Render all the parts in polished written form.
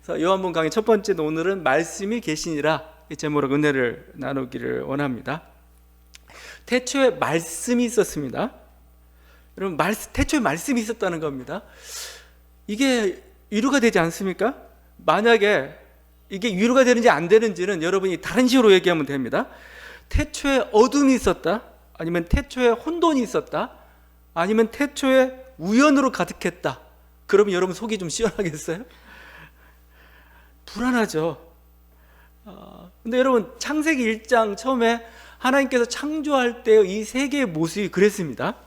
그래서 요한복음 강의 첫 번째 오늘은 말씀이 계시니라 이 제목으로 은혜를 나누기를 원합니다. 태초에 말씀이 있었습니다. 여러분, 태초에 말씀이 있었다는 겁니다. 이게 위로가 되지 않습니까? 만약에 이게 위로가 되는지 안 되는지는 여러분이 다른 식으로 얘기하면 됩니다. 태초에 어둠이 있었다, 아니면 태초에 혼돈이 있었다, 아니면 태초에 우연으로 가득했다. 그러면 여러분 속이 좀 시원하겠어요? 불안하죠. 근데 여러분, 창세기 1장 처음에 하나님께서 창조할 때의 이 세계의 모습이 그랬습니다.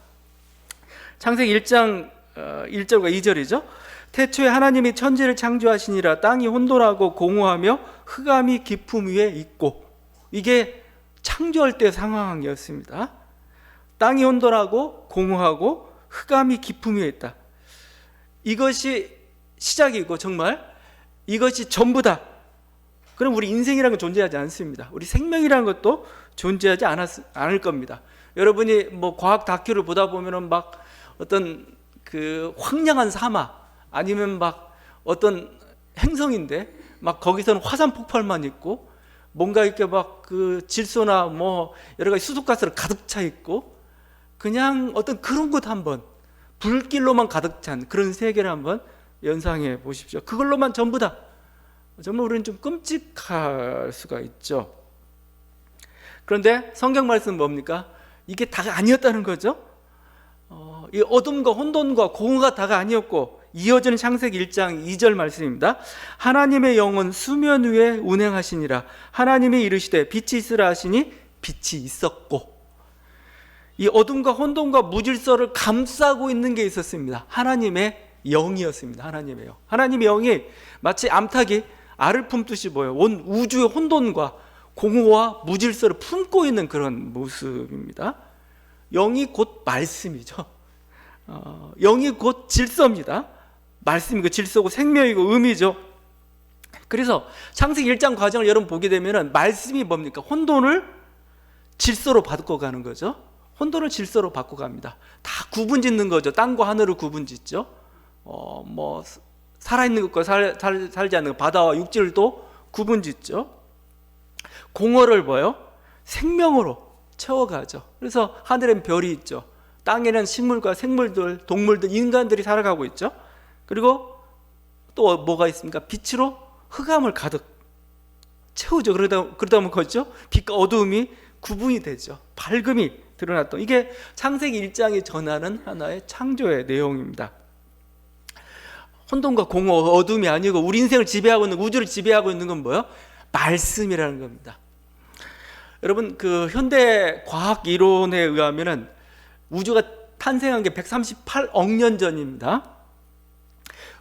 창세기 1장 1절과 2절이죠. 태초에 하나님이 천지를 창조하시니라. 땅이 혼돈하고 공허하며 흑암이 깊음 위에 있고. 이게 창조할 때의 상황이었습니다. 땅이 혼돈하고 공허하고 흑암이 깊음 위에 있다. 이것이 시작이고 정말 이것이 전부다. 그럼 우리 인생이라는 건 존재하지 않습니다. 우리 생명이라는 것도 존재하지 않을 겁니다. 여러분이 뭐 과학 다큐를 보다 보면은 막 어떤 그 황량한 사막, 아니면 막 어떤 행성인데 막 거기서는 화산 폭발만 있고 뭔가 이렇게 막 그 질소나 뭐 여러 가지 수소가스로 가득 차 있고 그냥 어떤 그런 곳 한번 불길로만 가득 찬 그런 세계를 한번 연상해 보십시오. 그걸로만 전부다. 정말 우리는 좀 끔찍할 수가 있죠. 그런데 성경 말씀은 뭡니까? 이게 다가 아니었다는 거죠. 이 어둠과 혼돈과 공허가 다가 아니었고, 이어지는 창세기 1장 2절 말씀입니다. 하나님의 영은 수면 위에 운행하시니라. 하나님이 이르시되 빛이 있으라 하시니 빛이 있었고. 이 어둠과 혼돈과 무질서를 감싸고 있는 게 있었습니다. 하나님의 영이었습니다. 하나님의 영. 하나님의 영이 마치 암탉이 알을 품듯이 뭐예요? 온 우주의 혼돈과 공허와 무질서를 품고 있는 그런 모습입니다. 영이 곧 말씀이죠. 영이 곧 질서입니다. 말씀이고 질서고 생명이고 의미죠. 그래서 창세기 1장 과정을 여러분 보게 되면 말씀이 뭡니까? 혼돈을 질서로 바꿔가는 거죠. 혼돈을 질서로 바꿔갑니다. 다 구분짓는 거죠. 땅과 하늘을 구분짓죠. 뭐 살아있는 것과 살지 않는 것, 바다와 육질도 구분짓죠. 공허를 뭐요? 생명으로 채워가죠. 그래서 하늘엔 별이 있죠. 땅에는 식물과 생물들, 동물들, 인간들이 살아가고 있죠. 그리고 또 뭐가 있습니까? 빛으로 흑암을 가득 채우죠. 그러다 보면 거죠. 빛과 어두움이 구분이 되죠. 밝음이 드러났던, 이게 창세기 1장이 전하는 하나의 창조의 내용입니다. 혼돈과 공허, 어둠이 아니고 우리 인생을 지배하고 있는, 우주를 지배하고 있는 건 뭐예요? 말씀이라는 겁니다. 여러분, 그 현대 과학 이론에 의하면은 우주가 탄생한 게 138억 년 전입니다.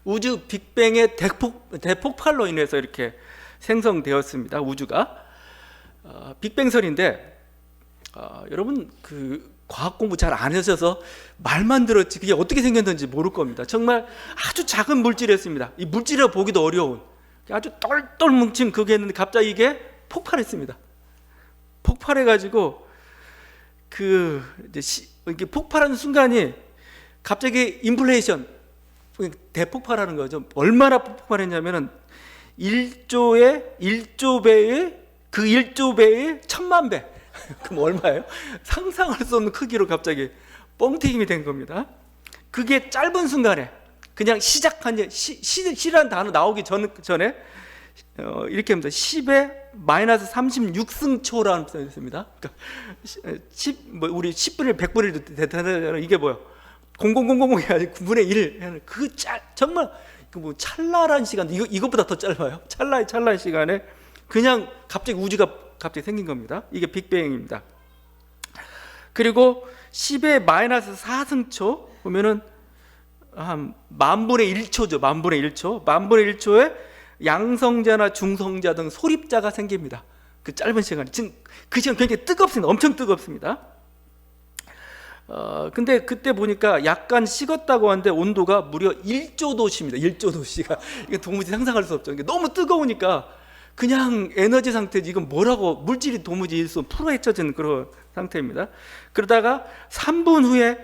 우주 빅뱅의 대폭발로 인해서 이렇게 생성되었습니다. 우주가 빅뱅설인데, 여러분 그 과학 공부 잘 안 하셔서 말만 들었지 그게 어떻게 생겼는지 모를 겁니다. 정말 아주 작은 물질이었습니다. 이 물질이라 보기도 어려운 아주 똘똘 뭉친 그게 있는데 갑자기 이게 폭발했습니다. 폭발해가지고 이게 폭발하는 순간이 갑자기 인플레이션, 대폭발하는 거죠. 얼마나 폭발했냐면은 1조 배의 그 1조 배의 1000만 배. 그럼 얼마예요? 상상할 수 없는 크기로 갑자기 뻥튀김이 된 겁니다. 그게 짧은 순간에 그냥 시라는 단어 나오기 전에 이렇게 합니다. 10의 마이너스 36승초라는 표현이 있습니다. 그러니까 우리 10분의 100분의 1도 대단하잖아요. 이게 뭐예요? 0000이 아니고 9분의 1. 정말 뭐 찰나란 시간, 이것보다 더 짧아요. 찰나의 시간에 그냥 갑자기 우주가 갑자기 생긴 겁니다. 이게 빅뱅입니다. 그리고 10의 마이너스 4승초 보면은 한 만분의 1초죠. 만분의 1초에 양성자나 중성자 등 소립자가 생깁니다. 그 짧은 시간에. 지금 그 시간 굉장히 뜨겁습니다. 엄청 뜨겁습니다. 근데 그때 보니까 약간 식었다고 하는데 온도가 무려 1조 도씨입니다. 1조 도씨가. 이게 도무지 상상할 수 없죠. 너무 뜨거우니까 그냥 에너지 상태지, 이건 뭐라고, 물질이 도무지 일수 풀어헤쳐진 그런 상태입니다. 그러다가 3분 후에,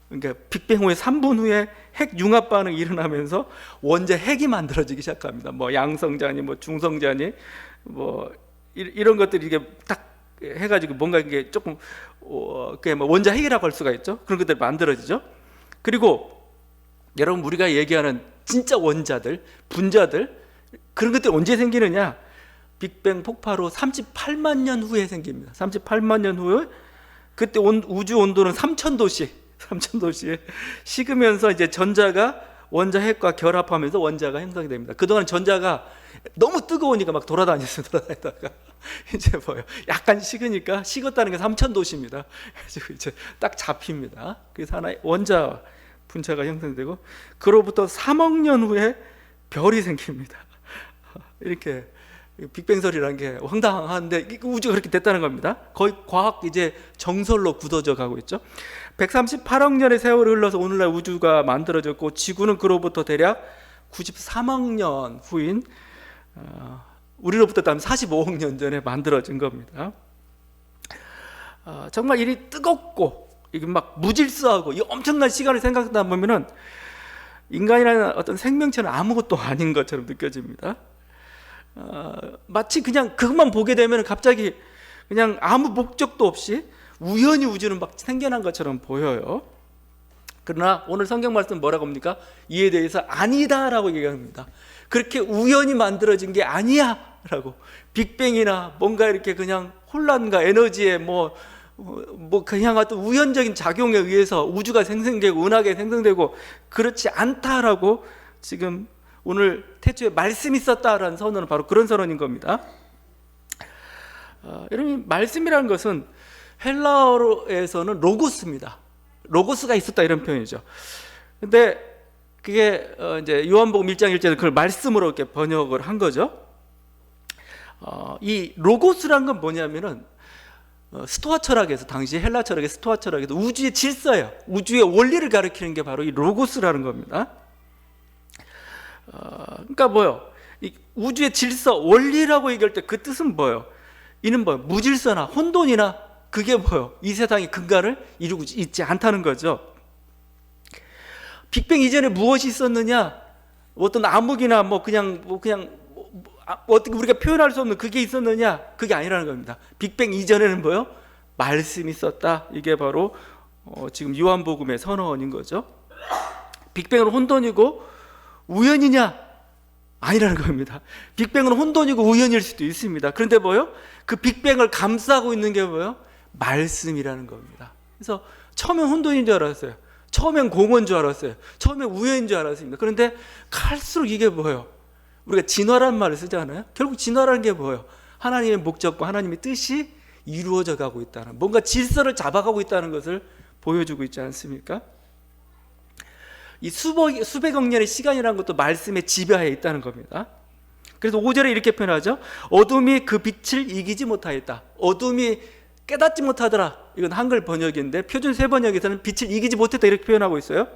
그러니까 빅뱅 후에 3분 후에 핵 융합 반응이 일어나면서 원자 핵이 만들어지기 시작합니다. 뭐 양성자니 뭐 중성자니 뭐 이런 것들이 이게 딱 해가지고 뭔가 이게 조금 그게 뭐 원자 핵이라고 할 수가 있죠. 그런 것들이 만들어지죠. 그리고 여러분 우리가 얘기하는 진짜 원자들, 분자들 그런 것들이 언제 생기느냐? 빅뱅 폭발 후 38만 년 후에 생깁니다. 38만 년 후에 그때 우주 온도는 3,000도씨에 식으면서 이제 전자가 원자 핵과 결합하면서 원자가 형성이 됩니다. 그동안 전자가 너무 뜨거우니까 막 돌아다니다가 이제 뭐요? 약간 식으니까 식었다는 게 3,000도씨입니다. 그래서 이제 딱 잡힙니다. 그래서 하나의 원자 분자가 형성되고 그로부터 3억 년 후에 별이 생깁니다. 이렇게 빅뱅설이라는 게 황당한데 우주가 그렇게 됐다는 겁니다. 거의 과학 이제 정설로 굳어져 가고 있죠. 138억 년의 세월이 흘러서 오늘날 우주가 만들어졌고 지구는 그로부터 대략 93억 년 후인 우리로부터 따면 45억 년 전에 만들어진 겁니다. 정말 일이 뜨겁고 이게 막 무질서하고 이 엄청난 시간을 생각하다 보면은 인간이라는 어떤 생명체는 아무것도 아닌 것처럼 느껴집니다. 마치 그냥 그것만 보게 되면 갑자기 그냥 아무 목적도 없이 우연히 우주는 막 생겨난 것처럼 보여요. 그러나 오늘 성경 말씀 뭐라고 합니까? 이에 대해서 아니다라고 얘기합니다. 그렇게 우연히 만들어진 게 아니야 라고. 빅뱅이나 뭔가 이렇게 그냥 혼란과 에너지의 뭐 그냥 어떤 우연적인 작용에 의해서 우주가 생성되고 은하계 생성되고 그렇지 않다라고 지금 오늘 태초에 말씀이 있었다라는 선언은 바로 그런 선언인 겁니다. 여러분 말씀이라는 것은 헬라어에서는 로고스입니다. 로고스가 있었다 이런 표현이죠. 근데 그게 이제 요한복음 1장 1절에 그걸 말씀으로 이렇게 번역을 한 거죠. 이 로고스란 건 뭐냐면은 스토아 철학에서 당시 헬라 철학의 스토아 철학에서 우주의 질서예요. 우주의 원리를 가리키는 게 바로 이 로고스라는 겁니다. 그러니까 뭐요? 이 우주의 질서, 원리라고 얘기할 때 그 뜻은 뭐예요? 이는 뭐예요? 무질서나 혼돈이나 그게 뭐예요? 이 세상의 근간을 이루고 있지 않다는 거죠. 빅뱅 이전에 무엇이 있었느냐? 어떤 암흑이나 어떻게 우리가 표현할 수 없는 그게 있었느냐? 그게 아니라는 겁니다. 빅뱅 이전에는 뭐예요? 말씀이 있었다. 이게 바로 지금 요한복음의 선언인 거죠. 빅뱅은 혼돈이고 우연이냐? 아니라는 겁니다. 빅뱅은 혼돈이고 우연일 수도 있습니다. 그런데 뭐예요? 그 빅뱅을 감싸고 있는 게 뭐예요? 말씀이라는 겁니다. 그래서 처음엔 혼돈인 줄 알았어요. 처음엔 공허인 줄 알았어요. 처음엔 우연인 줄 알았습니다. 그런데 갈수록 이게 뭐예요? 우리가 진화라는 말을 쓰잖아요. 결국 진화라는 게 뭐예요? 하나님의 목적과 하나님의 뜻이 이루어져 가고 있다는, 뭔가 질서를 잡아가고 있다는 것을 보여주고 있지 않습니까? 이 수백억 년의 시간이라는 것도 말씀의 지배하에 있다는 겁니다. 그래서 5절에 이렇게 표현하죠. 어둠이 그 빛을 이기지 못하였다. 어둠이 깨닫지 못하더라. 이건 한글 번역인데 표준 세 번역에서는 빛을 이기지 못했다 이렇게 표현하고 있어요.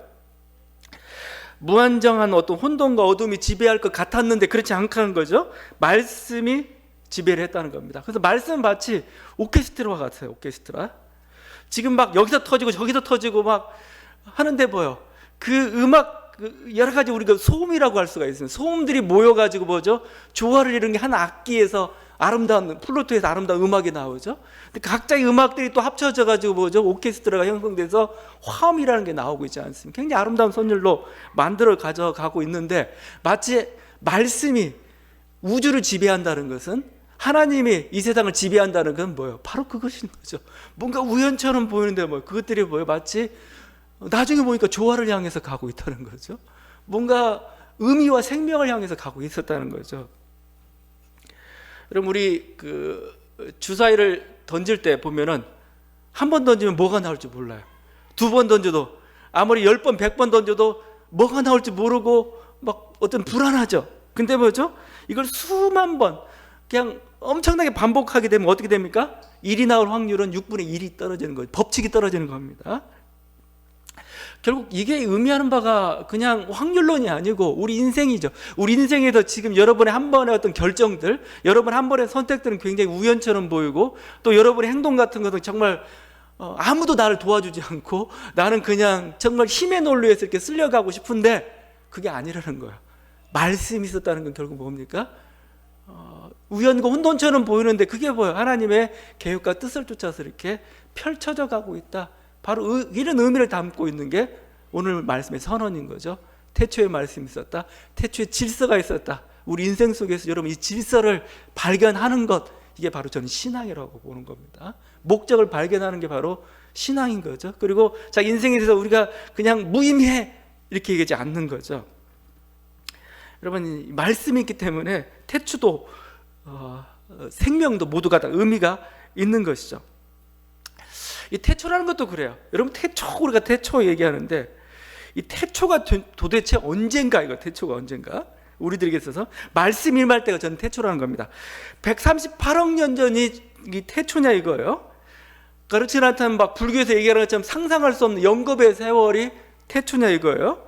무한정한 어떤 혼돈과 어둠이 지배할 것 같았는데 그렇지 않다는 거죠. 말씀이 지배를 했다는 겁니다. 그래서 말씀은 마치 오케스트라와 같아요. 오케스트라. 지금 막 여기서 터지고 저기서 터지고 막 하는데 뭐요? 그 음악 여러 가지 우리가 소음이라고 할 수가 있어요. 소음들이 모여가지고 뭐죠? 조화를 이룬 게 한 악기에서 아름다운 플루트에서 아름다운 음악이 나오죠. 근데 각자의 음악들이 또 합쳐져 가지고 뭐죠? 오케스트라가 형성돼서 화음이라는 게 나오고 있지 않습니까? 굉장히 아름다운 선율로 만들어 가져가고 있는데 마치 말씀이 우주를 지배한다는 것은, 하나님이 이 세상을 지배한다는 건 뭐예요? 바로 그것인 거죠. 뭔가 우연처럼 보이는데 뭐 그것들이 뭐예요? 마치 나중에 보니까 조화를 향해서 가고 있다는 거죠. 뭔가 의미와 생명을 향해서 가고 있었다는 거죠. 여러분 우리 그 주사위를 던질 때 보면은 한 번 던지면 뭐가 나올지 몰라요. 두 번 던져도 아무리 10번 100번 던져도 뭐가 나올지 모르고 막 어떤 불안하죠. 근데 뭐죠? 이걸 수만 번 그냥 엄청나게 반복하게 되면 어떻게 됩니까? 1이 나올 확률은 6분의 1이 떨어지는 거예요. 법칙이 떨어지는 겁니다. 결국 이게 의미하는 바가 그냥 확률론이 아니고 우리 인생이죠. 우리 인생에서 지금 여러분의 한 번의 어떤 결정들, 여러분 한 번의 선택들은 굉장히 우연처럼 보이고 또 여러분의 행동 같은 것은 정말 아무도 나를 도와주지 않고 나는 그냥 정말 힘의 논리에서 이렇게 쓸려가고 싶은데 그게 아니라는 거예요. 말씀이 있었다는 건 결국 뭡니까? 우연과 혼돈처럼 보이는데 그게 뭐예요? 하나님의 계획과 뜻을 쫓아서 이렇게 펼쳐져 가고 있다. 바로 이런 의미를 담고 있는 게 오늘 말씀의 선언인 거죠. 태초에 말씀이 있었다. 태초에 질서가 있었다. 우리 인생 속에서 여러분 이 질서를 발견하는 것, 이게 바로 저는 신앙이라고 보는 겁니다. 목적을 발견하는 게 바로 신앙인 거죠. 그리고 자기 인생에 대해서 우리가 그냥 무의미해 이렇게 얘기하지 않는 거죠. 여러분, 말씀이 있기 때문에 태초도 생명도 모두가 다 의미가 있는 것이죠. 이 태초라는 것도 그래요. 여러분, 우리가 태초 얘기하는데 이 태초가 도대체 언젠가, 이거 태초가 언젠가? 우리들에게 있어서 말씀 임할 때가 저는 태초라는 겁니다. 138억 년 전이 이 태초냐 이거예요. 그렇지 않다면 막 불교에서 얘기하는 것처럼 상상할 수 없는 영겁의 세월이 태초냐 이거예요.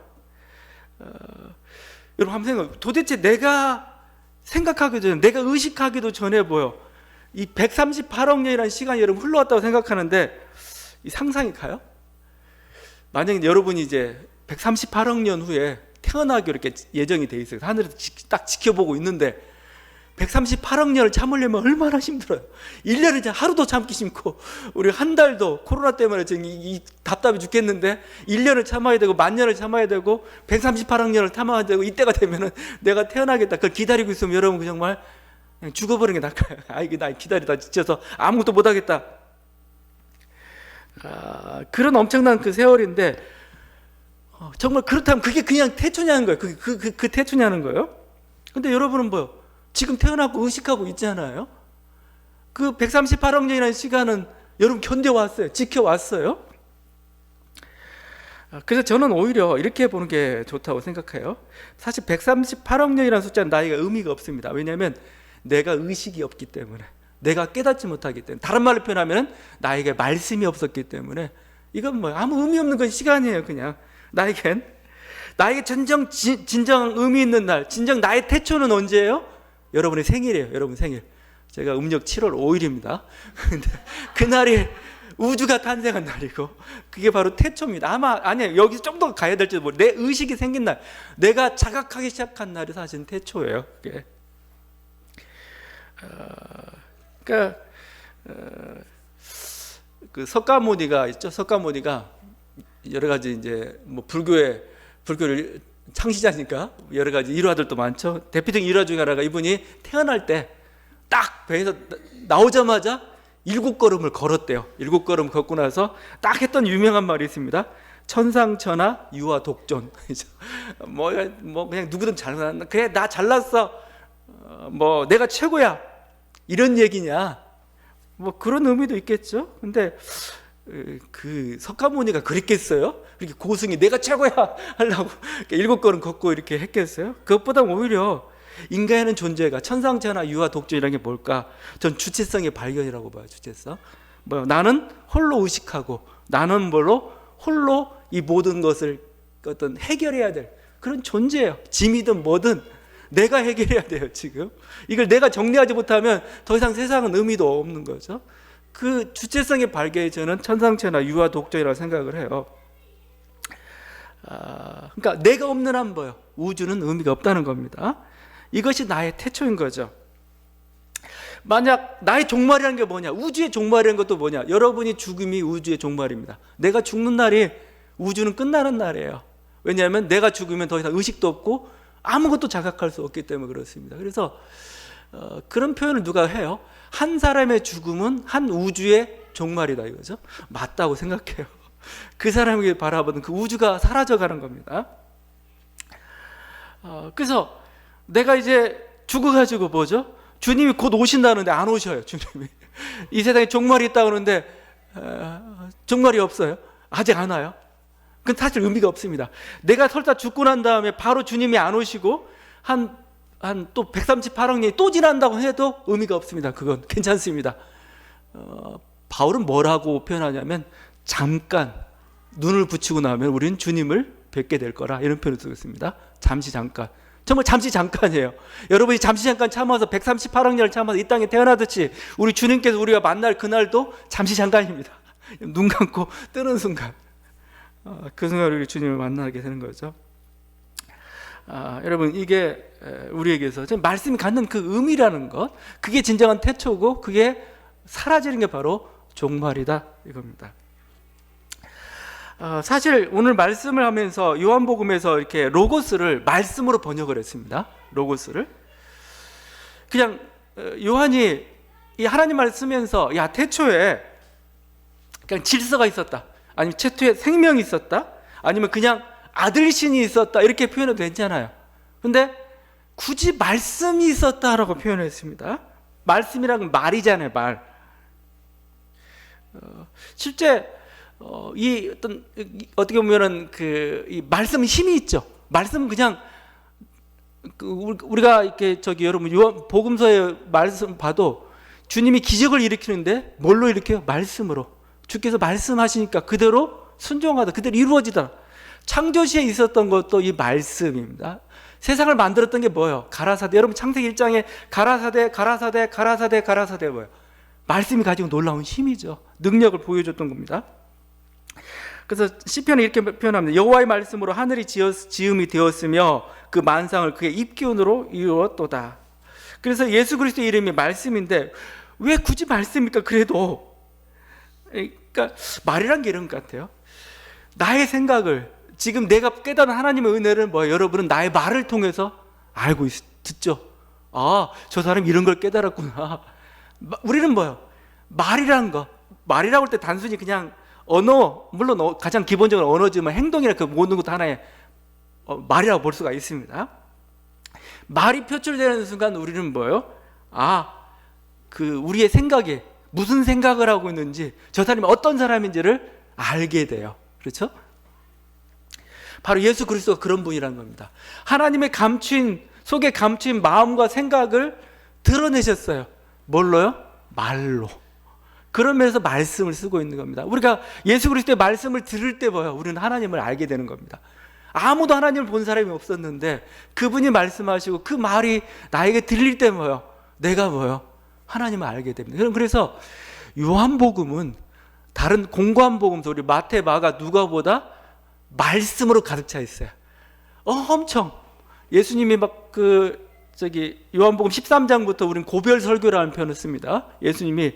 여러분 한번 생각해요. 도대체 내가 생각하기 전에, 내가 의식하기도 전에 이 138억 년이라는 시간이 여러분 흘러왔다고 생각하는데 이 상상이 가요? 만약에 여러분이 이제 138억 년 후에 태어나기로 이렇게 예정이 돼 있어요. 하늘에서 딱 지켜보고 있는데 138억 년을 참으려면 얼마나 힘들어요. 1년에 하루도 참기 싫고 우리 한 달도 코로나 때문에 지금 이 답답해 죽겠는데 1년을 참아야 되고 만 년을 참아야 되고 138억 년을 참아야 되고 이때가 되면은 내가 태어나겠다. 그걸 기다리고 있으면 여러분 정말 그냥 죽어버리는 게 나을까요? 이게 나 기다리다 지쳐서 아무것도 못하겠다. 그런 엄청난 그 세월인데 정말 그렇다면 그게 그냥 태초냐는 거예요. 그 태초냐는 거예요. 근데 여러분은 지금 태어나고 의식하고 있잖아요. 그 138억 년이라는 시간은 여러분 견뎌왔어요. 지켜왔어요. 그래서 저는 오히려 이렇게 보는 게 좋다고 생각해요. 사실 138억 년이라는 숫자는 나이가 의미가 없습니다. 왜냐하면 내가 의식이 없기 때문에, 내가 깨닫지 못하기 때문에, 다른 말로 표현하면 나에게 말씀이 없었기 때문에 이건 아무 의미 없는 건 시간이에요. 그냥 나에게 진정 의미 있는 날, 진정 나의 태초는 언제예요? 여러분의 생일이에요. 여러분 생일. 제가 음력 7월 5일입니다. 근데 그날이 우주가 탄생한 날이고 그게 바로 태초입니다. 아니에요. 여기서 좀 더 가야 될지도 모르겠어요. 내 의식이 생긴 날, 내가 자각하기 시작한 날이 사실 태초예요. 그게. 그러니까 그 석가모니가 있죠. 석가모니가 여러 가지 이제 불교를 창시자니까 여러 가지 일화들도 많죠. 대표적인 일화 중에 하나가 이분이 태어날 때 딱 배에서 나오자마자 7걸음을 걸었대요. 7걸음 걷고 나서 딱 했던 유명한 말이 있습니다. 천상천하 유아 독존. 그냥 누구든 잘났나? 그래 나 잘났어. 내가 최고야. 이런 얘기냐? 그런 의미도 있겠죠. 근데 그 석가모니가 그랬겠어요? 이렇게 고승이 내가 최고야 하려고 7걸음 걷고 이렇게 했겠어요? 그것보다 오히려 인간의 존재가 천상천하 유아 독존이라는 게 뭘까? 전 주체성의 발견이라고 봐요. 주체성. 나는 홀로 의식하고 나는 홀로 이 모든 것을 어떤 해결해야 될 그런 존재예요. 짐이든 뭐든 내가 해결해야 돼요. 지금 이걸 내가 정리하지 못하면 더 이상 세상은 의미도 없는 거죠. 그 주체성의 발견이 저는 천상천하 유아 독존이라고 생각을 해요. 그러니까 내가 없는 한 우주는 의미가 없다는 겁니다. 이것이 나의 태초인 거죠. 만약 나의 종말이라는 게 뭐냐? 우주의 종말이라는 것도 뭐냐? 여러분이 죽음이 우주의 종말입니다. 내가 죽는 날이 우주는 끝나는 날이에요. 왜냐하면 내가 죽으면 더 이상 의식도 없고 아무것도 자각할 수 없기 때문에 그렇습니다. 그래서 그런 표현을 누가 해요? 한 사람의 죽음은 한 우주의 종말이다 이거죠. 맞다고 생각해요. 그 사람에게 바라보는 그 우주가 사라져가는 겁니다. 그래서 내가 이제 죽어가지고 주님이 곧 오신다는데 안 오셔요. 주님이 이 세상에 종말이 있다고 하는데 종말이 없어요. 아직 안 와요. 그건 사실 의미가 없습니다. 내가 설사 죽고 난 다음에 바로 주님이 안 오시고 한 또 138억 년이 또 지난다고 해도 의미가 없습니다. 그건 괜찮습니다. 바울은 뭐라고 표현하냐면 잠깐 눈을 붙이고 나면 우리는 주님을 뵙게 될 거라 이런 표현을 쓰고 있습니다. 잠시 잠깐. 정말 잠시 잠깐이에요. 여러분이 잠시 잠깐 참아서 138억 년을 참아서 이 땅에 태어나듯이 우리 주님께서 우리가 만날 그날도 잠시 잠깐입니다. 눈 감고 뜨는 순간 그 순간 우리 주님을 만나게 되는 거죠. 여러분, 이게 우리에게서 말씀이 갖는 그 의미라는 것, 그게 진정한 태초고 그게 사라지는 게 바로 종말이다 이겁니다. 사실 오늘 말씀을 하면서 요한복음에서 이렇게 로고스를 말씀으로 번역을 했습니다. 로고스를 그냥 요한이 이 하나님 말을 쓰면서 야, 태초에 그냥 질서가 있었다, 아니면 태초에 생명이 있었다, 아니면 그냥 아들신이 있었다, 이렇게 표현해도 되잖아요. 근데 굳이 말씀이 있었다라고 표현했습니다. 말씀이란 말이잖아요, 말. 실제 이 어떻게 보면은 이 말씀은 힘이 있죠. 말씀은 그냥 우리가 이렇게 여러분 요한 복음서의 말씀 봐도 주님이 기적을 일으키는데 뭘로 일으켜요? 말씀으로. 주께서 말씀하시니까 그대로 순종하다, 그대로 이루어지다. 창조시에 있었던 것도 이 말씀입니다. 세상을 만들었던 게 뭐예요? 가라사대. 여러분 창세기 1장에 가라사대 뭐예요? 말씀이 가지고 놀라운 힘이죠. 능력을 보여줬던 겁니다. 그래서 시편이 이렇게 표현합니다. 여호와의 말씀으로 하늘이 지음이 되었으며 그 만상을 그의 입기운으로 이루었도다. 그래서 예수 그리스도의 이름이 말씀인데 왜 굳이 말씀입니까? 그래도 그러니까 말이란 게 이런 것 같아요. 나의 생각을, 지금 내가 깨달은 하나님의 은혜를 여러분은 나의 말을 통해서 알고 듣죠. 저 사람이 이런 걸 깨달았구나. 우리는 말이라는 거, 말이라고 할 때 단순히 그냥 언어, 물론 가장 기본적으로 언어지만 행동이나 그 모든 것도 하나의 말이라고 볼 수가 있습니다. 말이 표출되는 순간 우리는 우리의 생각에 무슨 생각을 하고 있는지, 저 사람이 어떤 사람인지를 알게 돼요. 그렇죠? 바로 예수 그리스도가 그런 분이라는 겁니다. 하나님의 속에 감추인 마음과 생각을 드러내셨어요. 뭘로요? 말로. 그러면서 말씀을 쓰고 있는 겁니다. 우리가 예수 그리스도의 말씀을 들을 때 우리는 하나님을 알게 되는 겁니다. 아무도 하나님을 본 사람이 없었는데 그분이 말씀하시고 그 말이 나에게 들릴 때 내가 하나님을 알게 됩니다. 그래서 요한복음은 다른 공고한 복음서, 우리 마태, 마가, 누가보다 말씀으로 가득 차 있어요. 엄청 예수님이 요한복음 13장부터 우리는 고별 설교라는 표현을 씁니다. 예수님이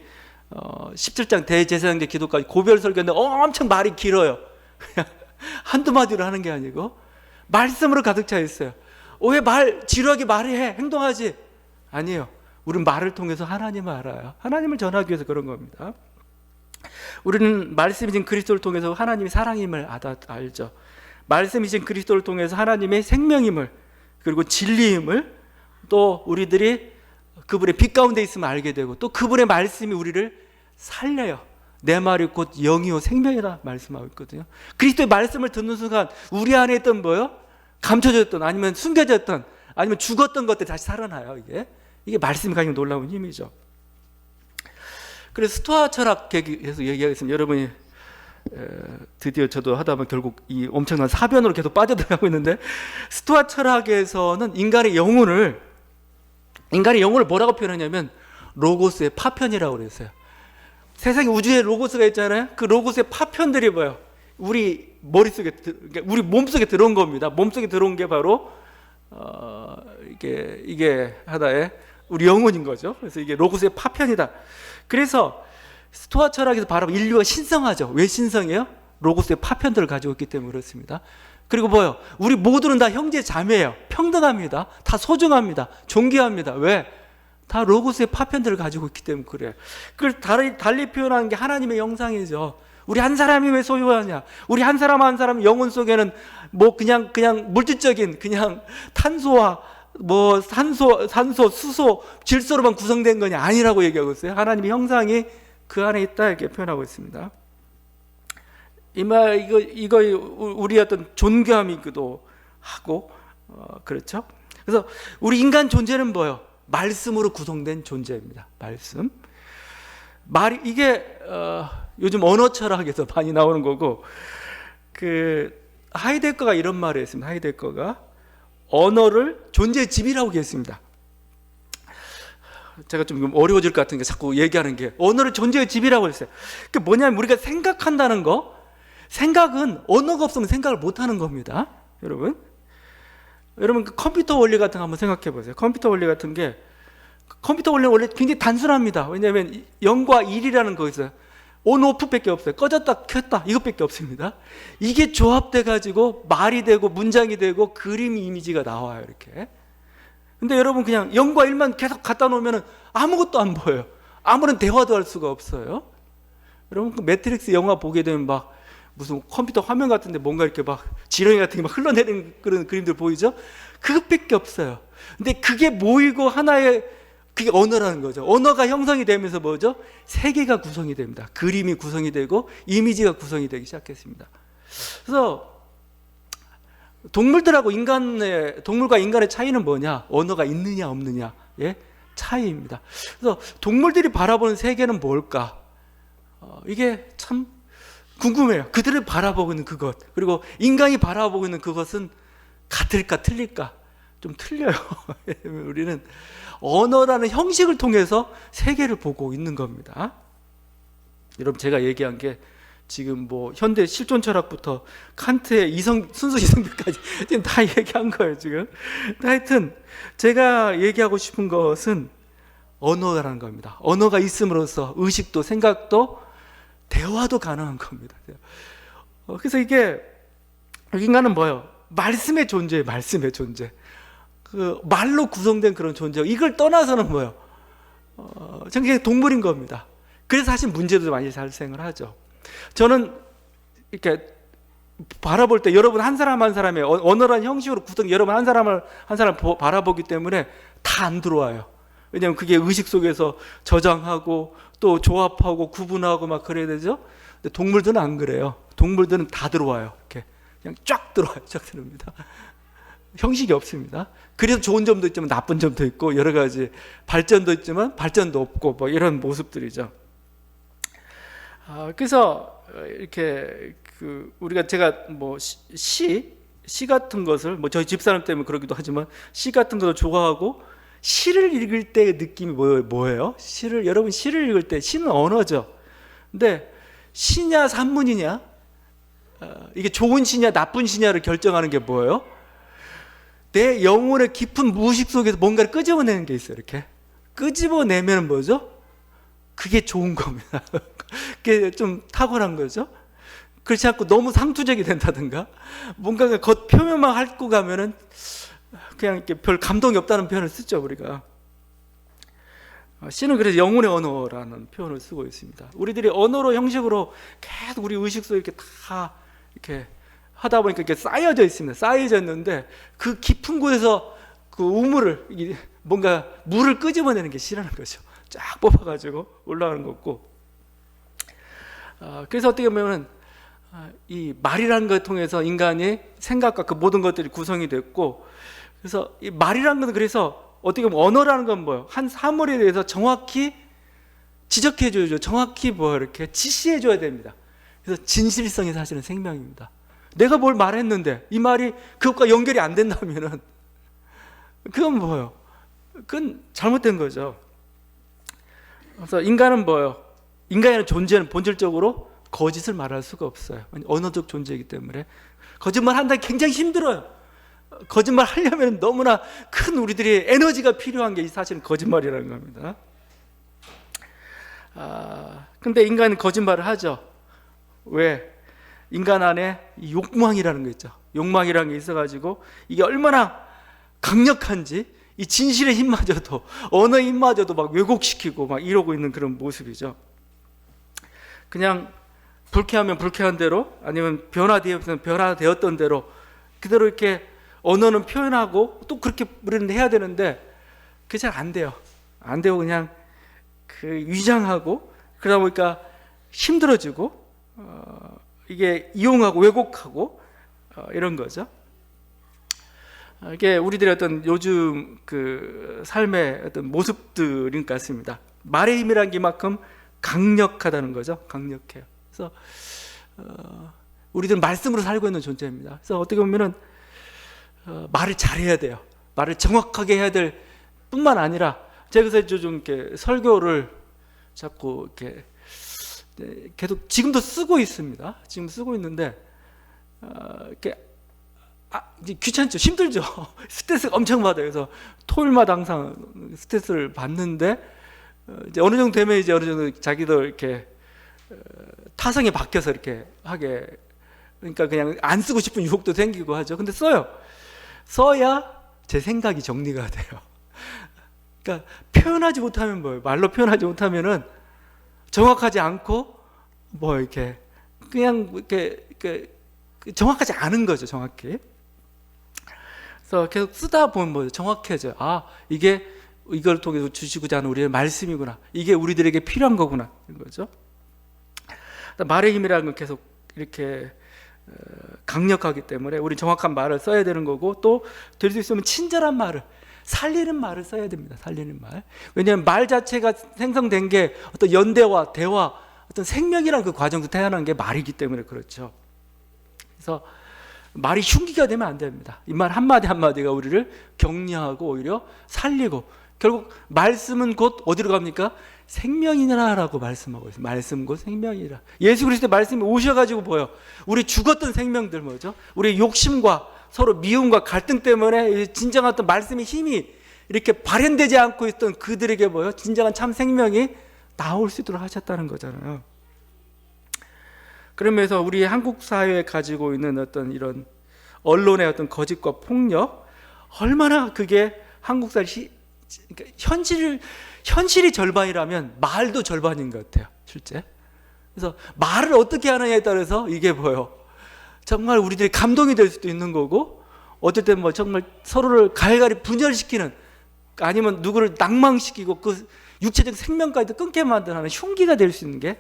17장 대제사장제 기도까지 고별 설교인데 엄청 말이 길어요. 그냥 한두 마디로 하는 게 아니고 말씀으로 가득 차 있어요. 왜 지루하게 말해, 행동하지? 아니에요. 우리는 말을 통해서 하나님을 알아요. 하나님을 전하기 위해서 그런 겁니다. 우리는 말씀이신 그리스도를 통해서 하나님이 사랑임을 알죠. 말씀이신 그리스도를 통해서 하나님의 생명임을, 그리고 진리임을, 또 우리들이 그분의 빛 가운데 있으면 알게 되고, 또 그분의 말씀이 우리를 살려요. 내 말이 곧 영이요 생명이라 말씀하고 있거든요. 그리스도의 말씀을 듣는 순간 우리 안에 있던 감춰졌던, 아니면 숨겨졌던, 아니면 죽었던 것들 다시 살아나요. 이게 말씀이 가지고 놀라운 힘이죠. 그래서 스토아 철학에서 얘기하겠습니다. 여러분이 드디어 저도 하다 보면 결국 이 엄청난 사변으로 계속 빠져들어가고 있는데, 스토아 철학에서는 인간의 영혼을 뭐라고 표현하냐면 로고스의 파편이라고 그랬어요. 세상에 우주에 로고스가 있잖아요. 그 로고스의 파편들이 우리 머릿속에, 우리 몸속에 들어온 겁니다. 몸속에 들어온 게 바로 이게 하나의 우리 영혼인 거죠. 그래서 이게 로고스의 파편이다. 그래서 스토아 철학에서 바로 인류가 신성하죠. 왜 신성해요? 로고스의 파편들을 가지고 있기 때문에 그렇습니다. 그리고 우리 모두는 다 형제 자매예요. 평등합니다. 다 소중합니다. 존귀합니다. 왜? 다 로고스의 파편들을 가지고 있기 때문에 그래요. 그걸 달리 표현하는 게 하나님의 형상이죠. 우리 한 사람이 왜 소유하냐? 우리 한 사람 한 사람 영혼 속에는 그냥 물질적인 탄소와 산소, 수소, 질소로만 구성된 거냐? 아니라고 얘기하고 있어요. 하나님의 형상이 그 안에 있다 이렇게 표현하고 있습니다. 이거 우리 어떤 존귀함이기도 하고 그렇죠? 그래서 우리 인간 존재는 말씀으로 구성된 존재입니다. 말씀. 이게 요즘 언어 철학에서 많이 나오는 거고, 하이데거가 이런 말을 했습니다. 하이데거가 언어를 존재의 집이라고 했습니다. 제가 좀 어려워질 것 같은 게 자꾸 얘기하는 게 언어를 존재의 집이라고 했어요. 그게 뭐냐면 우리가 생각한다는 거, 생각은 언어가 없으면 생각을 못하는 겁니다. 여러분 그 컴퓨터 원리 같은 거 한번 생각해 보세요. 컴퓨터 원리 같은 게, 컴퓨터 원리는 원래 굉장히 단순합니다. 왜냐하면 0과 1이라는 거 있어요. 온 오프밖에 없어요. 꺼졌다 켰다 이것밖에 없습니다. 이게 조합돼 가지고 말이 되고 문장이 되고 그림 이미지가 나와요. 이렇게. 근데 여러분 그냥 0과 1만 계속 갖다 놓으면 아무것도 안 보여요. 아무런 대화도 할 수가 없어요. 여러분 그 매트릭스 영화 보게 되면 막 무슨 컴퓨터 화면 같은데 뭔가 이렇게 막 지렁이 같은 게 막 흘러내리는 그런 그림들 보이죠? 그것밖에 없어요. 근데 그게 모이고 하나의, 그게 언어라는 거죠. 언어가 형성이 되면서 뭐죠? 세계가 구성이 됩니다. 그림이 구성이 되고 이미지가 구성이 되기 시작했습니다. 그래서 동물과 인간의 차이는 뭐냐? 언어가 있느냐 없느냐, 예? 차이입니다. 그래서 동물들이 바라보는 세계는 뭘까? 이게 참 궁금해요. 그들을 바라보고 있는 그것, 그리고 인간이 바라보고 있는 그것은 같을까 틀릴까? 좀 틀려요. 우리는 언어라는 형식을 통해서 세계를 보고 있는 겁니다. 여러분 제가 얘기한 게 지금 뭐 현대 실존 철학부터 칸트의 순수 이성비까지 지금 다 얘기한 거예요 지금. 하여튼 제가 얘기하고 싶은 것은 언어라는 겁니다. 언어가 있음으로써 의식도 생각도 대화도 가능한 겁니다. 그래서 이게 인간은 뭐예요? 말씀의 존재예요. 말씀의 존재. 그 말로 구성된 그런 존재. 이걸 떠나서는 뭐예요? 그냥 동물인 겁니다. 그래서 사실 문제도 많이 발생을 하죠. 저는 이렇게 바라볼 때 여러분 한 사람 한 사람의 언어라는 형식으로 구성, 여러분 한 사람 바라보기 때문에 다 안 들어와요. 왜냐하면 그게 의식 속에서 저장하고 또 조합하고 구분하고 막 그래야 되죠. 근데 동물들은 안 그래요. 동물들은 다 들어와요. 이렇게 그냥 쫙 들어와요. 쫙 들어옵니다. 형식이 없습니다. 그래서 좋은 점도 있지만 나쁜 점도 있고 여러 가지 발전도 있지만 발전도 없고 뭐 이런 모습들이죠. 그래서 이렇게 제가 뭐 시 같은 것을 뭐 저희 집사람 때문에 그러기도 하지만 시 같은 것을 좋아하고, 시를 읽을 때의 느낌이 뭐예요? 여러분 시를 읽을 때 시는 언어죠. 근데 시냐 산문이냐, 이게 좋은 시냐 나쁜 시냐를 결정하는 게 뭐예요? 내 영혼의 깊은 무의식 속에서 뭔가를 끄집어내는 게 있어요. 이렇게 끄집어내면 뭐죠? 그게 좋은 겁니다. 그게 좀 탁월한 거죠. 그렇지 않고 너무 상투적이 된다든가 뭔가 겉 표면만 핥고 가면은 그냥 이렇게 별 감동이 없다는 표현을 쓰죠. 우리가 시는 그래서 영혼의 언어라는 표현을 쓰고 있습니다. 우리들이 언어로 형식으로 계속 우리 의식 속에 이렇게 다 이렇게 하다 보니까 이렇게 쌓여져 있습니다. 쌓여져 있는데 그 깊은 곳에서 그 우물을, 뭔가 물을 끄집어내는 게 시라는 거죠. 쫙 뽑아가지고 올라가는 거고. 그래서 어떻게 보면 이 말이라는 걸 통해서 인간의 생각과 그 모든 것들이 구성이 됐고, 그래서 이 말이라는 것은 그래서 어떻게 보면 언어라는 건 뭐예요? 한 사물에 대해서 정확히 지적해줘야죠. 정확히 이렇게 지시해줘야 됩니다. 그래서 진실성이 사실은 생명입니다. 내가 뭘 말했는데 이 말이 그것과 연결이 안 된다면은 그건 뭐예요? 그건 잘못된 거죠. 그래서 인간은 뭐예요? 인간의 존재는 본질적으로 거짓을 말할 수가 없어요. 언어적 존재이기 때문에 거짓말 한다는 게 굉장히 힘들어요. 거짓말 하려면 너무나 큰 우리들이 에너지가 필요한 게 사실은 거짓말이라는 겁니다. 근데 인간은 거짓말을 하죠. 왜? 인간 안에 욕망이라는 거 있죠. 욕망이라는 게 있어가지고 이게 얼마나 강력한지 이 진실의 힘마저도, 언어의 힘마저도 막 왜곡시키고 막 이러고 있는 그런 모습이죠. 그냥 불쾌하면 불쾌한 대로, 아니면 변화되었으면 변화되었던 대로 그대로 이렇게 언어는 표현하고 또 그렇게 우리는 해야 되는데 그게 잘 안 돼요. 안 되고 그냥 위장하고 그러다 보니까 힘들어지고 이게 이용하고 왜곡하고 이런 거죠. 이게 우리들의 어떤 요즘 그 삶의 어떤 모습들인 것 같습니다. 말의 힘이라는 게 이만큼 강력하다는 거죠. 강력해요. 그래서 우리들은 말씀으로 살고 있는 존재입니다. 그래서 어떻게 보면은 말을 잘해야 돼요. 말을 정확하게 해야 될 뿐만 아니라 제가 그래서 좀 이렇게 설교를 자꾸 이렇게 계속 지금도 쓰고 있습니다. 지금 쓰고 있는데 이렇게 이제 귀찮죠, 힘들죠. 스트레스가 엄청 받아요. 그래서 토요일마다 항상 스트레스를 받는데 이제 어느 정도 되면 이제 어느 정도 자기도 이렇게 타성에 박혀서 이렇게 하게, 그러니까 그냥 안 쓰고 싶은 유혹도 생기고 하죠. 근데 써야 제 생각이 정리가 돼요. 그러니까 표현하지 못하면 뭐예요? 말로 표현하지 못하면은 정확하지 않고 뭐 이렇게 그냥 이렇게 정확하지 않은 거죠, 정확히. 그래서 계속 쓰다 보면 뭐 정확해져요. 이걸 통해서 주시고자 하는 우리의 말씀이구나. 이게 우리들에게 필요한 거구나. 이런 거죠. 말의 힘이라는 건 계속 이렇게 강력하기 때문에 우리 정확한 말을 써야 되는 거고, 또 될 수 있으면 친절한 말을, 살리는 말을 써야 됩니다. 살리는 말. 왜냐하면 말 자체가 생성된 게 어떤 연대와 대화, 어떤 생명이라는 그 과정에서 태어난 게 말이기 때문에 그렇죠. 그래서 말이 흉기가 되면 안 됩니다. 이 말 한마디 한마디가 우리를 격려하고 오히려 살리고, 결국 말씀은 곧 어디로 갑니까? 생명이라고 말씀하고 있어요. 말씀 곧 생명이라. 예수 그리스도의 말씀이 오셔가지고 보여. 우리 죽었던 생명들 뭐죠? 우리 욕심과 서로 미움과 갈등 때문에 진정한 어떤 말씀의 힘이 이렇게 발현되지 않고 있던 그들에게 뭐요? 진정한 참 생명이 나올 수 있도록 하셨다는 거잖아요. 그러면서 우리 한국 사회에 가지고 있는 어떤 이런 언론의 어떤 거짓과 폭력, 얼마나 그게 한국 사회 그러니까 현실이 절반이라면 말도 절반인 것 같아요, 실제. 그래서 말을 어떻게 하느냐에 따라서 이게 뭐예요? 정말 우리들이 감동이 될 수도 있는 거고, 어떨 때는 뭐 정말 서로를 갈갈이 분열시키는, 아니면 누구를 낭망시키고 그 육체적 생명까지도 끊게 만드는 흉기가 될 수 있는 게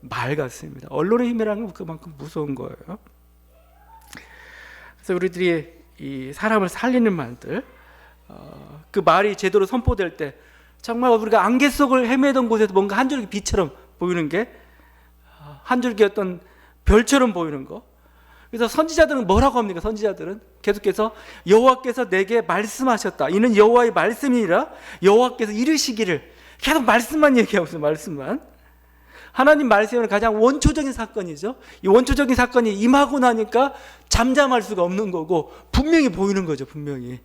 말 같습니다. 언론의 힘이라는 건 그만큼 무서운 거예요. 그래서 우리들이 이 사람을 살리는 말들, 그 말이 제대로 선포될 때 정말 우리가 안개 속을 헤매던 곳에서 뭔가 한 줄기 빛처럼 보이는 게, 한 줄기 어떤 별처럼 보이는 거. 그래서 선지자들은 뭐라고 합니까? 선지자들은 계속해서 여호와께서 내게 말씀하셨다. 이는 여호와의 말씀이니라. 여호와께서 이르시기를. 계속 말씀만 얘기하고 있어요. 말씀만. 하나님 말씀은 가장 원초적인 사건이죠. 이 원초적인 사건이 임하고 나니까 잠잠할 수가 없는 거고, 분명히 보이는 거죠. 분명히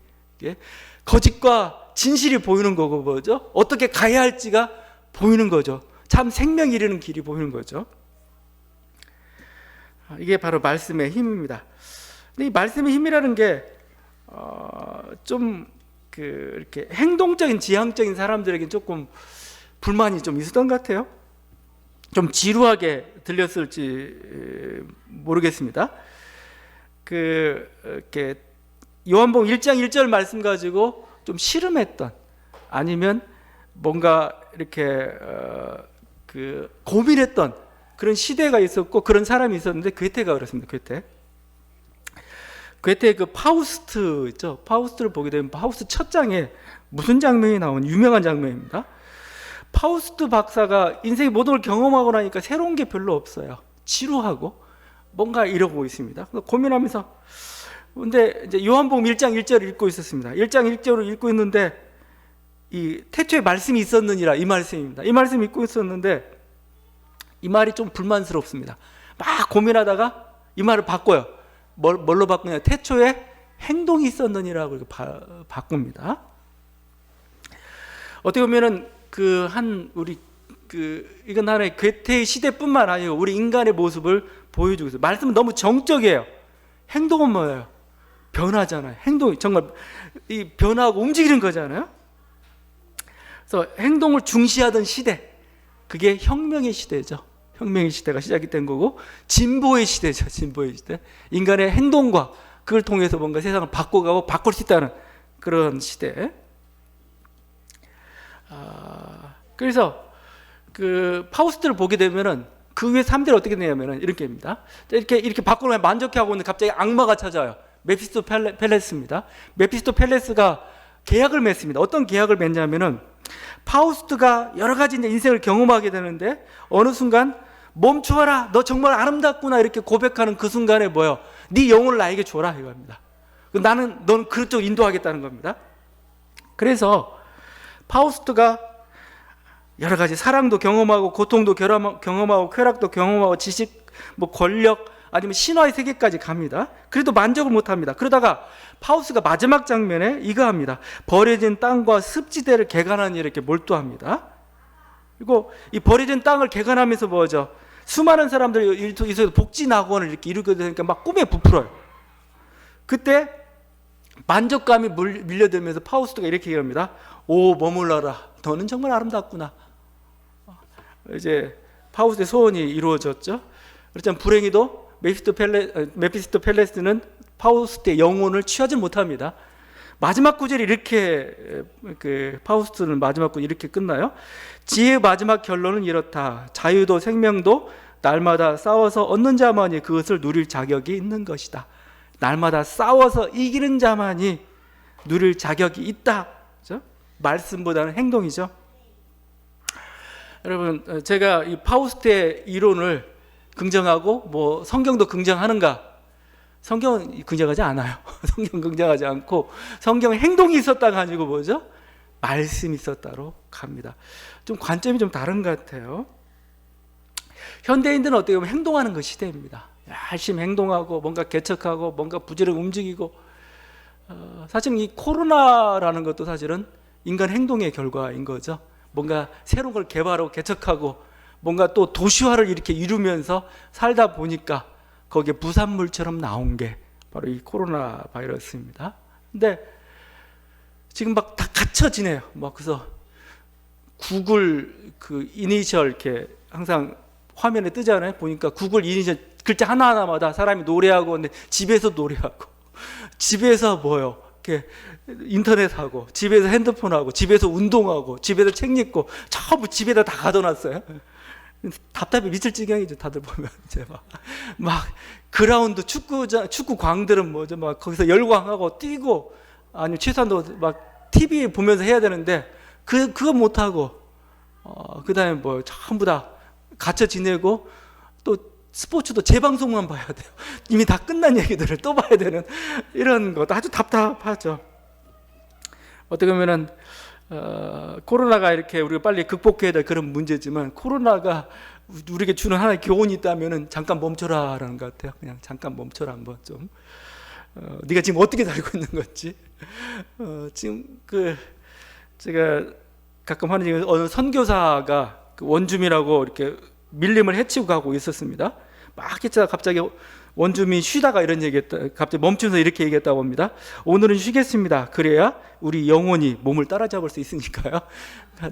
거짓과 진실이 보이는 거고, 뭐죠? 어떻게 가야 할지가 보이는 거죠. 참 생명 이르는 길이 보이는 거죠. 이게 바로 말씀의 힘입니다. 근데 이 말씀의 힘이라는 게 좀 이렇게 행동적인 지향적인 사람들에게 조금 불만이 좀 있었던 것 같아요. 좀 지루하게 들렸을지 모르겠습니다. 이렇게 요한복음 1장 1절 말씀 가지고 좀 씨름했던, 아니면 뭔가 이렇게 고민했던 그런 시대가 있었고, 그런 사람이 있었는데, 괴테가 그렇습니다. 괴테의 그 파우스트 있죠. 파우스트를 보게 되면 파우스트 첫 장에 무슨 장면이 나오는 유명한 장면입니다. 파우스트 박사가 인생의 모든 걸 경험하고 나니까 새로운 게 별로 없어요. 지루하고 뭔가 이러고 있습니다. 고민하면서, 근데 이제 요한복음 1장 1절을 읽고 있었습니다. 1장 1절을 읽고 있는데, 이 태초에 말씀이 있었느니라, 이 말씀입니다. 이 말씀 읽고 있었는데, 이 말이 좀 불만스럽습니다. 막 고민하다가 이 말을 바꿔요. 뭘로 바꾸냐? 태초에 행동이 있었느니라고 이렇게 바꿉니다. 어떻게 보면은 이건 하나의 괴테의 시대뿐만 아니고 우리 인간의 모습을 보여주고 있어요. 말씀은 너무 정적이에요. 행동은 뭐예요? 변하잖아요. 행동이 정말 변화하고 움직이는 거잖아요. 그래서 행동을 중시하던 시대, 그게 혁명의 시대죠. 혁명의 시대가 시작이 된 거고, 진보의 시대죠. 진보의 시대. 인간의 행동과 그걸 통해서 뭔가 세상을 바꿔가고 바꿀 수 있다는 그런 시대. 그래서 파우스트를 보게 되면은 그 위에 3대를 어떻게 되냐면은 이렇게입니다. 이렇게 바꾸면 만족해하고 있는데 갑자기 악마가 찾아와요. 메피스토펠레스입니다. 메피스토펠레스가 계약을 맺습니다. 어떤 계약을 맺냐면은, 파우스트가 여러 가지 이제 인생을 경험하게 되는데, 어느 순간 멈춰라, 너 정말 아름답구나 이렇게 고백하는 그 순간에 뭐요? 네 영혼을 나에게 줘라 이겁니다. 너는 그쪽 인도하겠다는 겁니다. 그래서 파우스트가 여러 가지 사랑도 경험하고 고통도 경험하고 쾌락도 경험하고 지식, 뭐 권력, 아니면 신화의 세계까지 갑니다. 그래도 만족을 못합니다. 그러다가 파우스가 마지막 장면에 이거 합니다. 버려진 땅과 습지대를 개간하니 이렇게 몰두합니다. 그리고 이 버려진 땅을 개간하면서 뭐죠? 수많은 사람들이 이곳에서 복지낙원을 이렇게 이루게 되니까 막 꿈에 부풀어요. 그때 만족감이 밀려들면서 파우스트가 이렇게 얘기합니다. 오 머물러라, 너는 정말 아름답구나. 이제 파우스트의 소원이 이루어졌죠. 그렇지만 불행히도 메피스토펠레스는 파우스트의 영혼을 취하지 못합니다. 마지막 구절이 이렇게, 파우스트는 마지막 구절이 이렇게 끝나요. 지혜의 마지막 결론은 이렇다. 자유도 생명도 날마다 싸워서 얻는 자만이 그것을 누릴 자격이 있는 것이다. 날마다 싸워서 이기는 자만이 누릴 자격이 있다. 그렇죠? 말씀보다는 행동이죠. 여러분, 제가 이 파우스트의 이론을 긍정하고 뭐 성경도 긍정하는가? 성경은 긍정하지 않아요. 성경 긍정하지 않고 성경은 행동이 있었다가 아니고 뭐죠? 말씀이 있었다로 갑니다. 좀 관점이 좀 다른 것 같아요. 현대인들은 어떻게 보면 행동하는 그 시대입니다. 열심히 행동하고 뭔가 개척하고 뭔가 부지런히 움직이고, 사실 이 코로나라는 것도 사실은 인간 행동의 결과인 거죠. 뭔가 새로운 걸 개발하고 개척하고 뭔가 또 도시화를 이렇게 이루면서 살다 보니까 거기에 부산물처럼 나온 게 바로 이 코로나 바이러스입니다. 근데 지금 막 다 갇혀 지내요. 막 그래서 구글 그 이니셜 이렇게 항상 화면에 뜨잖아요. 보니까 구글 이니셜 글자 하나하나마다 사람이 노래하고, 근데 집에서 노래하고, 집에서 뭐요? 이렇게 인터넷하고, 집에서 핸드폰하고, 집에서 운동하고, 집에서 책 읽고, 전부 집에다 다 가둬놨어요. 답답해 미칠 지경이죠. 다들 보면 이제 막 그라운드 축구 광들은 뭐죠? 막 거기서 열광하고 뛰고, 아니면 최소한도 막 TV 보면서 해야 되는데 그거 못 하고, 그다음에 뭐 전부 다 갇혀 지내고, 또 스포츠도 재방송만 봐야 돼요. 이미 다 끝난 얘기들을 또 봐야 되는 이런 것 아주 답답하죠. 어떻게 보면은 코로나가 이렇게 우리가 빨리 극복해야 될 그런 문제지만, 코로나가 우리에게 주는 하나의 교훈이 있다면은 잠깐 멈춰라라는 것 같아요. 그냥 잠깐 멈춰라 한번 좀. 네가 지금 어떻게 살고 있는 건지. 지금 제가 가끔 하는 얘기, 어느 선교사가 그 원주민하고 이렇게 밀림을 해치고 가고 있었습니다. 막 했다가 갑자기 원주민 쉬다가 이런 얘기했다. 갑자기 멈추면서 이렇게 얘기했다고 합니다. 오늘은 쉬겠습니다. 그래야 우리 영혼이 몸을 따라잡을 수 있으니까요.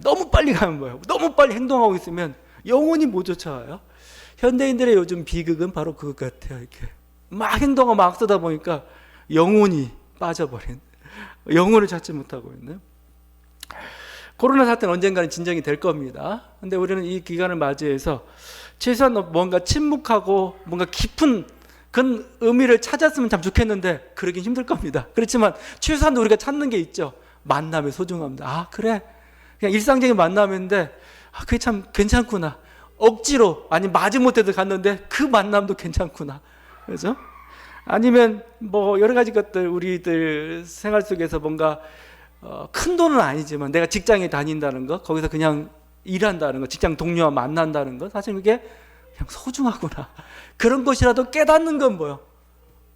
너무 빨리 가면 뭐예요? 너무 빨리 행동하고 있으면 영혼이 못 쫓아와요. 현대인들의 요즘 비극은 바로 그것 같아요. 이렇게 막 행동하고 막 쓰다 보니까 영혼이 빠져버린, 영혼을 찾지 못하고 있는. 코로나 사태는 언젠가는 진정이 될 겁니다. 근데 우리는 이 기간을 맞이해서 최소한 뭔가 침묵하고 뭔가 깊은 그런 의미를 찾았으면 참 좋겠는데 그러긴 힘들 겁니다. 그렇지만 최소한 우리가 찾는 게 있죠. 만남의 소중함. 아 그래, 그냥 일상적인 만남인데 그게 참 괜찮구나. 억지로 아니 마지못해도 갔는데 그 만남도 괜찮구나. 그렇죠? 아니면 뭐 여러 가지 것들, 우리들 생활 속에서 뭔가 큰 돈은 아니지만 내가 직장에 다닌다는 거, 거기서 그냥 일한다는 거, 직장 동료와 만난다는 거, 사실 그게 그냥 소중하구나. 그런 것이라도 깨닫는 건 뭐예요?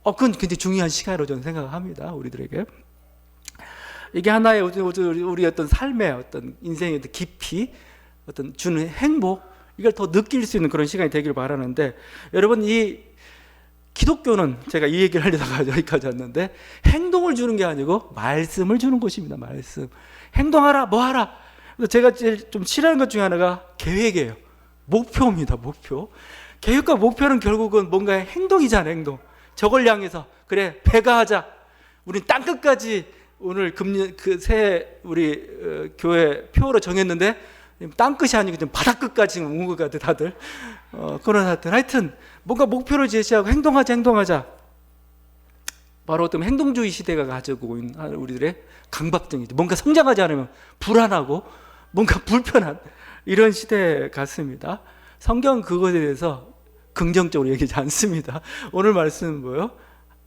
그건 굉장히 중요한 시간으로 저는 생각합니다. 우리들에게. 이게 하나의 우리 어떤 삶의 어떤 인생의 깊이, 어떤 주는 행복, 이걸 더 느낄 수 있는 그런 시간이 되기를 바라는데, 여러분 이 기독교는 제가 이 얘기를 하려다가 여기까지 왔는데, 행동을 주는 게 아니고 말씀을 주는 곳입니다. 말씀. 행동하라, 뭐 하라. 제가 제일 좀 싫어하는 것 중에 하나가 계획이에요. 목표입니다. 목표. 계획과 목표는 결국은 뭔가의 행동이잖아요. 행동. 저걸 향해서 그래 배가 하자. 우리 땅끝까지 오늘 금년 새해 우리 교회 표로 정했는데 땅끝이 아니고 좀 바닥끝까지 온 것 같아 다들. 그런 하여튼 뭔가 목표를 제시하고 행동하자. 바로 어떤 행동주의 시대가 가지고 있는 우리들의 강박증이죠. 뭔가 성장하지 않으면 불안하고 뭔가 불편한 이런 시대 같습니다. 성경은 그것에 대해서 긍정적으로 얘기하지 않습니다. 오늘 말씀은 뭐예요?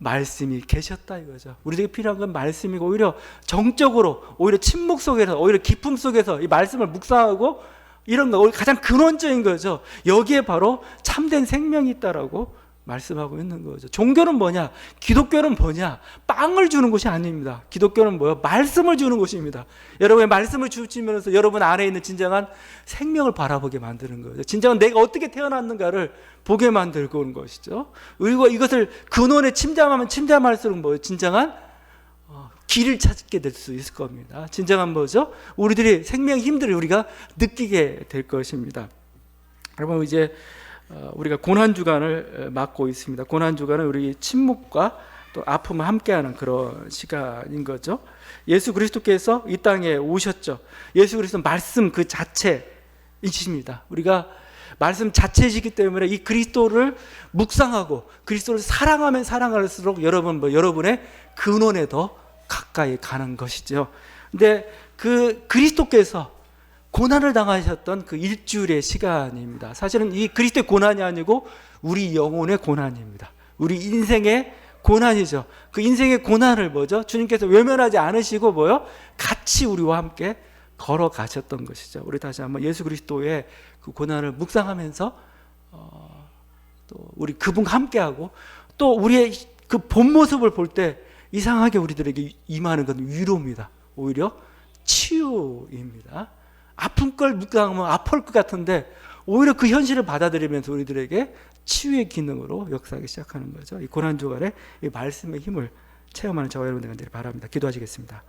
말씀이 계셨다 이거죠. 우리에게 필요한 건 말씀이고, 오히려 정적으로, 오히려 침묵 속에서, 오히려 기쁨 속에서 이 말씀을 묵상하고 이런 거, 가장 근원적인 거죠. 여기에 바로 참된 생명이 있다라고 말씀하고 있는 거죠. 종교는 뭐냐? 기독교는 뭐냐? 빵을 주는 것이 아닙니다. 기독교는 뭐예요? 말씀을 주는 것입니다. 여러분의 말씀을 주시면서 여러분 안에 있는 진정한 생명을 바라보게 만드는 거죠. 진정한 내가 어떻게 태어났는가를 보게 만들고 오는 것이죠. 그리고 이것을 근원에 침잠하면 침잠할수록 뭐예요? 진정한 길을 찾게 될 수 있을 겁니다. 진정한 뭐죠? 우리들이 생명 힘들을 우리가 느끼게 될 것입니다. 여러분, 이제 우리가 고난주간을 맞고 있습니다. 고난주간은 우리 침묵과 또 아픔을 함께하는 그런 시간인 거죠. 예수 그리스도께서 이 땅에 오셨죠. 예수 그리스도 말씀 그 자체이십니다. 우리가 말씀 자체이시기 때문에 이 그리스도를 묵상하고 그리스도를 사랑하면 사랑할수록 여러분의 근원에 더 가까이 가는 것이죠. 근데 그 그리스도께서 고난을 당하셨던 그 일주일의 시간입니다. 사실은 이 그리스도의 고난이 아니고 우리 영혼의 고난입니다. 우리 인생의 고난이죠. 그 인생의 고난을 뭐죠? 주님께서 외면하지 않으시고 뭐요? 같이 우리와 함께 걸어가셨던 것이죠. 우리 다시 한번 예수 그리스도의 그 고난을 묵상하면서 또 우리 그분과 함께하고, 또 우리의 그 본 모습을 볼 때 이상하게 우리들에게 임하는 건 위로입니다. 오히려 치유입니다. 아픈 걸 묵상하면 아플 것 같은데 오히려 그 현실을 받아들이면서 우리들에게 치유의 기능으로 역사하기 시작하는 거죠. 이 고난주간에 이 말씀의 힘을 체험하는 저와 여러분들 간절히 바랍니다. 기도하시겠습니다.